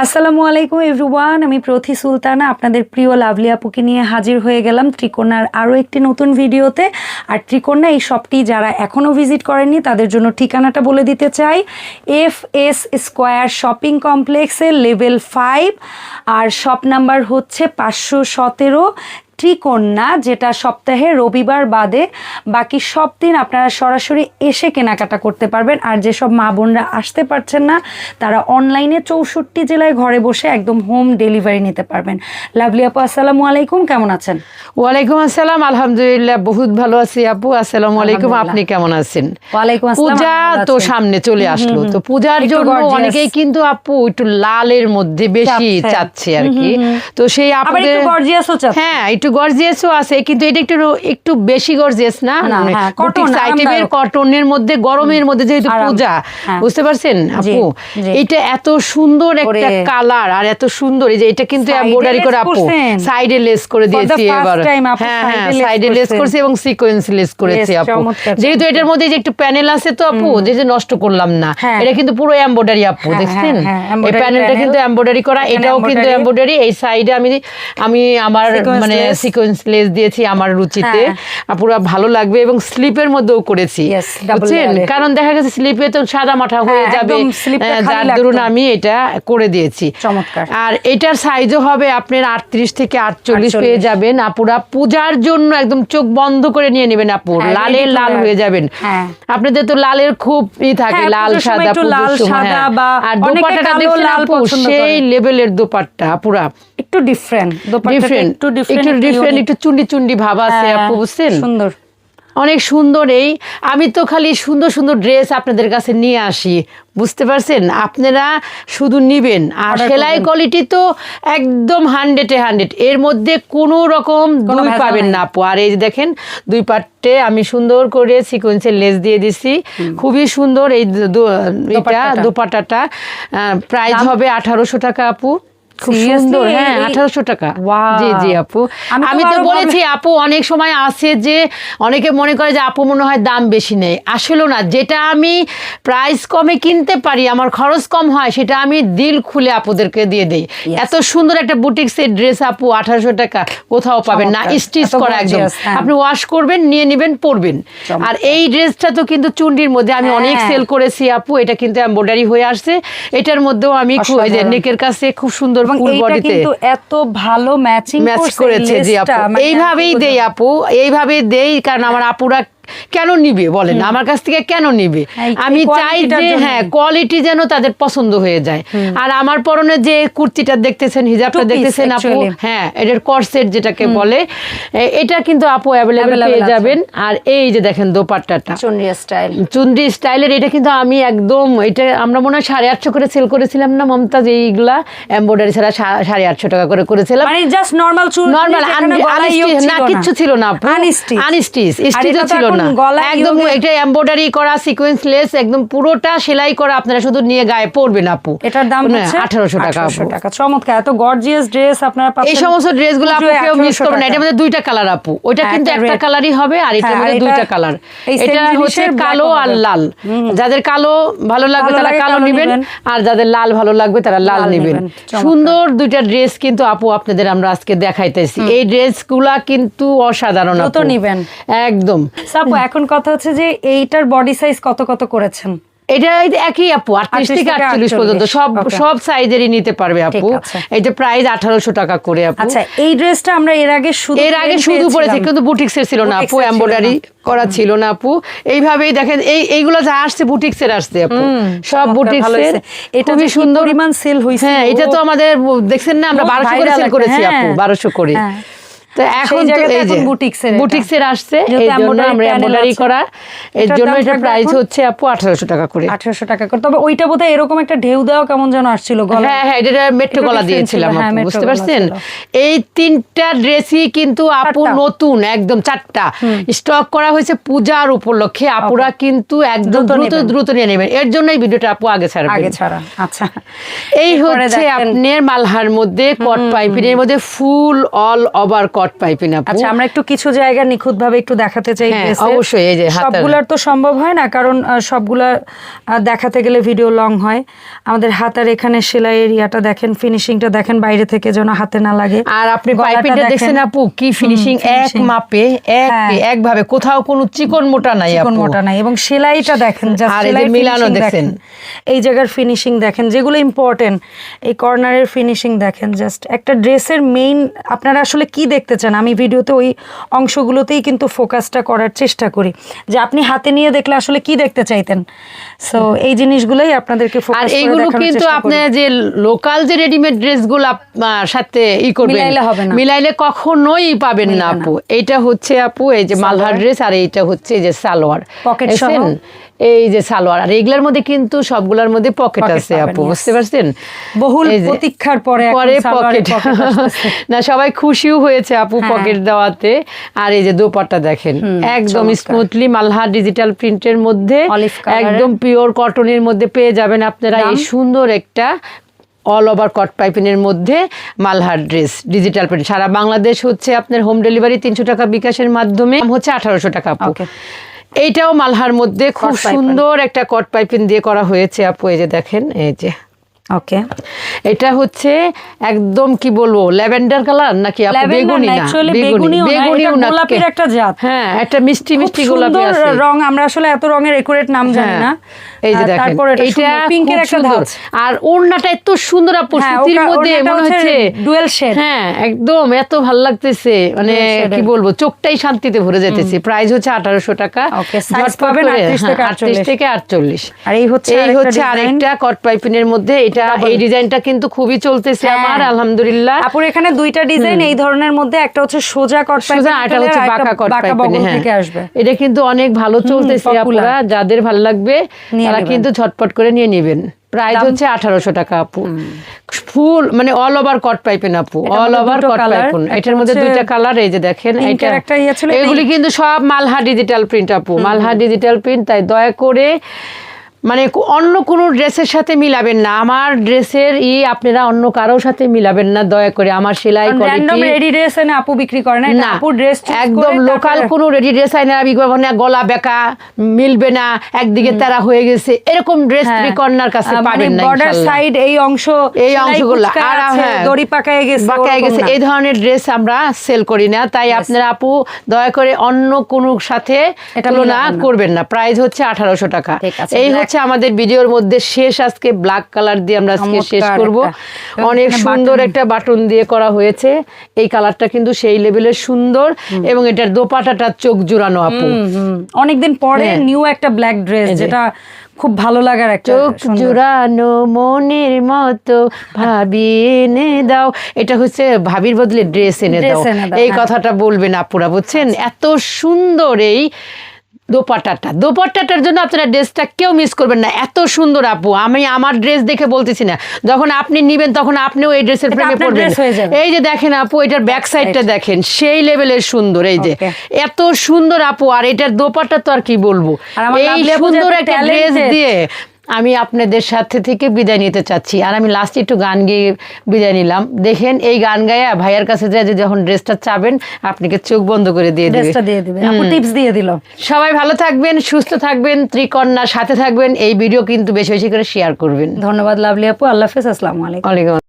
আসসালামু আলাইকুম এভরিওয়ান, আমি প্রথি সুলতানা আপনাদের প্রিয় লাভলি আপুকে নিয়ে হাজির হয়ে গেলাম ত্রিকোণার আরও একটি নতুন ভিডিওতে। আর ত্রিকোণা এই শপটি যারা এখনও ভিজিট করেননি তাদের জন্য ঠিকানাটা বলে দিতে চাই। FS স্কোয়ার শপিং কমপ্লেক্সের লেভেল 5 আর শপ নাম্বার হচ্ছে 517 ত্রিকোণা, যেটা সপ্তাহে রবিবার বাদে বাকি সব দিন আপনারা সরাসরি এসে কেনাকাটা করতে পারবেন। আর যেসব মা বোনরা আসতে পারছেন না তারা অনলাইনে 64 জেলায় ঘরে বসে একদম হোম ডেলিভারি নিতে পারবেন। লাভলি আপু আসসালামু আলাইকুম, কেমন আছেন? ওয়ালাইকুম আসসালাম, আলহামদুলিল্লাহ বহুত ভালো আছি আপু। আসসালামু আলাইকুম, আপনি কেমন আছেন? ওয়ালাইকুম আসসালাম। পূজা তো সামনে চলে আসলো, তো পূজার জন্য অনেকেই কিন্তু আপু একটু লালের মধ্যে বেশি চাচ্ছে আর কি। তো সেই আপনাদের হ্যাঁ একটু গর্জিয়াসও আছে, কিন্তু এটা একটু বেশি গর্জিয়াস না, কটনের মধ্যে গরমের মধ্যে যেহেতু পূজা, বুঝতে পারছেন আপু? এটা এত সুন্দর একটা কালার আর এত সুন্দর, এই যে এটা কিন্তু এমব্রয়ডারি করে আপু সাইডে লেস করে দিয়েছি এবার। হ্যাঁ হ্যাঁ সাইডে লেস করেছি এবং সিকোয়েন্স লেস করেছি আপু। যেহেতু এটার মধ্যে যে একটু প্যানেল আছে তো আপু, যে নষ্ট করলাম না, এটা কিন্তু পুরো এমব্রয়ডারি আপু, দেখছেন এই প্যানেলটা কিন্তু এমব্রয়ডারি করা, এটাও কিন্তু এমব্রয়ডারি। এই সাইডে আমি আমার মানে সিকোয়েন্স লেস দিয়েছি আমার রুচিতে, পুরো ভালো লাগবে। এবং স্লিপের মধ্যেও করেছি, বুঝছেন, কারণ দেখা গেছে স্লিপে তো সাদা মাথা হয়ে যাবে, যার দরুন আমি এটা করে দিয়েছি। আর এটার সাইজও হবে আপনার 38 থেকে 48 পেয়ে যাবেন আপুরা। পূজার জন্য একদম চোখ বন্ধ করে নিয়ে নেবেন আপু, লালের লাল হয়ে যাবেন। আপনাদের তো লালের খুব থাকে, লাল সাদা, আর দোপাট্টাটা দেখছেন আপু সেই লেভেলের দোপাট্টা পুরা একটু ডিফারেন্ট, একটু চুন্ডি চুন্ডি ভাব আছে আপু, বুঝছেন, সুন্দর, অনেক সুন্দর। এই আমি তো খালি সুন্দর সুন্দর ড্রেস আপনাদের কাছে নিয়ে আসি, বুঝতে পারছেন? আপনারা শুধু নিবেন। আর সেলাই কোয়ালিটি তো একদম 100-এ 100, এর মধ্যে কোনো রকম দুই পাবেন না আপু। আর এই যে দেখেন দুই পাটে আমি সুন্দর করে সিকোয়েন্সের লেস দিয়ে দিছি, খুবই সুন্দর। এই দোপাট্টাটা প্রাইস হবে 1800 টাকা আপু, খুব সুন্দর। হ্যাঁ 1800 টাকা। জি জি আপু, আমি তো বলেছি আপু, অনেক সময় আছে যে অনেকে মনে করে যে আপু মনে হয় দাম বেশি নেই, আসলে না। যেটা আমি প্রাইস কমে কিনতে পারি, আমার খরচ কম হয়, সেটা আমি দিল খুলে আপুদেরকে দিয়ে দেই। এত সুন্দর একটা বুটিক্সের ড্রেস আপু 1800 টাকা কোথাও পাবেন না, স্টিচ করা একদম। আপনি ওয়াশ করবেন, নিয়ে নেবেন, পরবেন। আর এই ড্রেসটা তো কিন্তু চুন্ডির মধ্যে আমি অনেক সেল করেছি আপু, এটা কিন্তু এমব্রয়ডারি হয়ে আসছে। এটার মধ্যেও আমি নেকের কাছে খুব সুন্দর এত ভালো ম্যাচিং করেছে। জি আপু, এইভাবেই দেই আপু, এইভাবেই দেই। কারণ আমার আপুরা কেন নিবে বলেন, আমার কাছ থেকে কেন নিবে? আমি চাই যে হ্যাঁ কোয়ালিটি যেন তাদের পছন্দ হয়ে যায়। আর আমার পরনে যে কুর্তিটা দেখতেছেন, হিজাবটা দেখতেছেন আপু, হ্যাঁ এটার কর্সেট যেটাকে বলে, এটা কিন্তু আপু অ্যাভেলেবেল পেয়ে যাবেন। আর এই যে দেখেন দোপাট্টাটা চুনরি স্টাইলের, এটা কিন্তু আমি একদম, এটা আমরা মনে হয় 850 করে সেল করেছিলাম না মমতাজ? এইগুলা এমব্রয়ডারি ছাড়া 850 টাকা করে করেছিলাম, মানে জাস্ট নরমাল না, কিচ্ছু ছিল না আপু, আনস্টিচ ছিল না, একদম এটা এমব্রয়ডারি করা সিকোয়েন্স লেস, একদম পুরোটা সেলাই করা। আপনারা শুধু নিয়ে গায়ে পরবেন আপু। এটার দাম হচ্ছে 1800 টাকা। চমৎকার, এত গর্জিয়াস ড্রেস আপনারা পাচ্ছেন। এই সমস্ত ড্রেসগুলো আপু কেউ মিস করবেন না। এটার মধ্যে দুইটা কালার আপু, ওইটা কিন্তু একটা কালারই হবে, আর এটার মধ্যে দুইটা কালার। এটা হচ্ছে কালো আর লাল। যাদের কালো ভালো লাগবে তারা কালো নেবেন, আর যাদের লাল ভালো লাগবে তারা লাল নেবেন। সুন্দর দুইটা ড্রেস কিন্তু আপু আপনাদের আমরা আজকে দেখাইতেছি। এই ড্রেসগুলা কিন্তু অসাধারণ আপু, নেবেন একদম। এখন কথা হচ্ছে যে এইটার বডি সাইজ কত কত করেছেন? এটা একই আপু, 38 থেকে 48 পর্যন্ত সব সাইজেরই নিতে পারবে আপু। এটা প্রাইস 1800 টাকা করে আপু। আচ্ছা, এই ড্রেসটা আমরা এর আগে শুধু পরেছি, কিন্তু বুটিক্সের ছিল না আপু, এমব্রয়ডারি করা ছিল না আপু। এইভাবেই দেখেন এইগুলো যা আসছে বুটিক্সের আসছে আপু, সব বুটিক্সের। এটা খুবই সুন্দর পরিমাণ সেল হইছে। হ্যাঁ এটা তো আমাদের দেখছেন না, আমরা 1200 করে সেল করেছি আপু, 1200 করে। তো এখন তো এই যে বুটিক্সের আসছে, এই জন্য আমরা এমব্রয়ডারি করা, এর জন্য এটা প্রাইস হচ্ছে আপু 1800 টাকা করে। 1800 টাকা করে। তবে ওইটা বোধহয় এরকম একটা ঢেউ দেওয়া কেমন যেন আসছিল গলা। হ্যাঁ হ্যাঁ, এটা মেট্রো গলা দিয়েছিলাম আপু, বুঝতে পারছেন? এই তিনটা ড্রেসই কিন্তু আপু নতুন, একদম 4টা স্টক করা হয়েছে পূজার উপলক্ষে। আপুরা কিন্তু একদম দ্রুত নিয়ে নেবেন, এর জন্য এই ভিডিওটা আপু আগে ছাড়া। আচ্ছা, এই হচ্ছে আপনার মালহার মধ্যে কট পাইপিনের মধ্যে ফুল অল ওভার কট কট পাইপিং আপু। আচ্ছা, আমরা একটু কিছু জায়গা নিখুঁত ভাবে একটু দেখাতে চাই। অবশ্যই, এই যে সবগুলার তো সম্ভব হয় না, কারণ সবগুলা দেখাতে গেলে ভিডিও লং হয়। আমাদের হাতার এখানে সেলাই এরিয়াটা দেখেন, ফিনিশিংটা দেখেন, বাইরে থেকে যেন হাতে না লাগে। আর আপনি পাইপিংটা দেখছেন আপু, কি ফিনিশিং, এক মাপে একভাবে, কোথাও কোনো চিকন মোটা নাই, চিকন মোটা নাই। এবং সেলাইটা দেখেন, আর এই যে মিলানো দেখেন, এই জায়গার ফিনিশিং দেখেন, যেগুলো ইম্পর্টেন্ট, এই কর্নারের ফিনিশিং দেখেন। জাস্ট একটা ড্রেসের মেইন আপনারা আসলে কি দেখতে চান, আমি ভিডিওতে ওই অংশগুলোতেই কিন্তু ফোকাসটা করার চেষ্টা করি, যে আপনি হাতে নিয়ে দেখলে আসলে কি দেখতে চাইতেন। সো এই জিনিসগুলোই আপনাদেরকে ফোকাস করে দেখানোর চেষ্টা করি। আর এইগুলো কিন্তু আপনার যে লোকাল যে রেডিমেড ড্রেসগুলো সাথে করবেন, মিলাইলে কখনোই পাবেন না আপু। এইটা হচ্ছে আপু এই যে মালহার ড্রেস, আর এইটা হচ্ছে যে সালোয়ার, পকেট সহ। এই যে সালোয়ার, আর এগুলোর মধ্যে কিন্তু সবগুলোর মধ্যে পকেট আছে আপু, বুঝতে পারছেন? বহুল প্রতীক্ষার পরে পকেট না, সবাই খুশিও হয়েছে আপু পকেট দেওয়াতে। আর এই যে দোপাট্টা দেখেন, একদম স্মুথলি মালহার ডিজিটাল প্রিন্টের মধ্যে, একদম পিওর কটনের মধ্যে পেয়ে যাবেন আপনারা এই সুন্দর একটা অল ওভার কট পাইপিংয়ের মধ্যে মালহার ড্রেস ডিজিটাল প্রিন্ট। সারা বাংলাদেশ হচ্ছে আপনার হোম ডেলিভারি 300 টাকা বিকাশের মাধ্যমে, হচ্ছে 1800 টাকা আপু। এইটাও মালহার মধ্যে খুব সুন্দর একটা কট পাইপিং দিয়ে করা হয়েছে আপু, এই যে দেখেন, এই যে ওকে, এটা হচ্ছে একদম কি বলবো ল্যাভেন্ডার কালার নাকি আপু, বেগুনি না, বেগুনিও না, গোলাপের একটা জাত, হ্যাঁ একটা মিষ্টি মিষ্টি গোলাপি আছে রং। আমরা আসলে এত রঙের একুরেট নাম জানি না। এই যে দেখেন, এটা পিঙ্কের একটা ধাঁচ, আর ওড়নাটা এত সুন্দর আপু, সুতির মধ্যে মনে হচ্ছে ডুয়েল শেড। হ্যাঁ একদম এত ভালো লাগতেছে, মানে কি বলবো, চোখটাই শান্তিতে ভরে যেতেছে। প্রাইস হচ্ছে 1800 টাকা, 38 থেকে 48। আর এই হচ্ছে আরেকটা কট পাইপিং এর মধ্যে, এটা এই ডিজাইনটা কিন্তু খুবই চলতেছে আমার, আলহামদুলিল্লাহ। আপুর এখানে দুইটা ডিজাইন এই ধরনের মধ্যে, একটা হচ্ছে সোজা কট পাইপিং, এটা হচ্ছে বাঁকা কট পাইপিং। এটা কিন্তু অনেক ভালো চলতেছে আপুরা, যাদের ভালো লাগবে তারা কিন্তু ঝটপট করে নিয়ে নেবেন। প্রাইস হচ্ছে 1800 টাকা আপু, ফুল মানে অল ওভার কট পাইপিং আপু, অল ওভার কট পাইপিং। এটার মধ্যে দুইটা কালার, এই যে দেখেন, এগুলি কিন্তু সব মালহা ডিজিটাল প্রিন্ট আপু, মালহা ডিজিটাল প্রিন্ট। তাই দয়া করে মানে অন্য কোনো ড্রেসের সাথে মিলাবেন না, আমার ড্রেসের আপনারা অন্য কারোর সাথে মিলাবেন না দয়া করে। আমার সেলাই কোয়ালিটি রেডি ড্রেস এনে আপু বিক্রি করে না, আপু ড্রেস একদম লোকাল কোনো রেডি ড্রেস এনে না, গলা বেঁকা মিলবে না, একদিকে তারা হয়ে গেছে, এরকম ড্রেস ত্রিকন্যার কাছে পাবেন না। বর্ডার সাইড এই অংশগুলো আর দড়ি পাকায় গেছে, এই ধরনের ড্রেস আমরা সেল করি না। তাই আপনারা আপু দয়া করে অন্য কোনো সাথে তুলনা করবেন না। প্রাইস হচ্ছে 1800 টাকা। এই হচ্ছে আমাদের ভিডিওর মধ্যে শেষ, আজকে ব্ল্যাক কালার দিয়ে আমরা আজকে শেষ করব। অনেক সুন্দর একটা বাটন দিয়ে করা হয়েছে, এই কালারটা কিন্তু সেই লেভেলের সুন্দর, এবং এটার দোপাটাটা চোখ জুড়ানো আপু। অনেকদিন পরে নিউ একটা ব্ল্যাক ড্রেস, যেটা খুব ভালো লাগার একটা, চোখ জুড়ানো মনের মতো ভাবি এনে দাও। এটা হচ্ছে ভাবির বদলে ড্রেস এনে দাও, এই কথাটা বলবেন আপুরা, বুঝছেন? এত সুন্দর এই দোপাট্টাটার জন্য আপনারা ড্রেসটা কেউ মিস করবেন না, এত সুন্দর আপু। আমি আমার ড্রেস দেখে বলতেছি না, যখন আপনি নিবেন তখন আপনিও এই ড্রেসের প্রেমে পড়বেন। এই যে দেখেন আপু, এটার ব্যাক সাইডটা দেখেন, সেই লেভেলের সুন্দর, এই যে এত সুন্দর আপু। আর এটার দোপাট্টা তো আর কি বলবো, এই সুন্দর একটা ড্রেস দিয়ে আমি আপনাদের সাথে থেকে বিদায় নিতে চাচ্ছি। আর আমি লাস্টে একটু গান গেয়ে বিদায় নিলাম। দেখেন এই গান গায়া ভাইয়ার কাছে যায়, যখন ড্রেসটা চাবেন আপনাকে চোখ বন্ধ করে দিয়ে দিবে, টিপস দিয়ে দিল। সবাই ভালো থাকবেন, সুস্থ থাকবেন, ত্রিকন্যার সাথে থাকবেন। এই ভিডিও কিন্তু বেশি বেশি করে শেয়ার করবেন। ধন্যবাদ লাভলি আপু, আল্লাহ হাফেজ, আসসালামু আলাইকুম।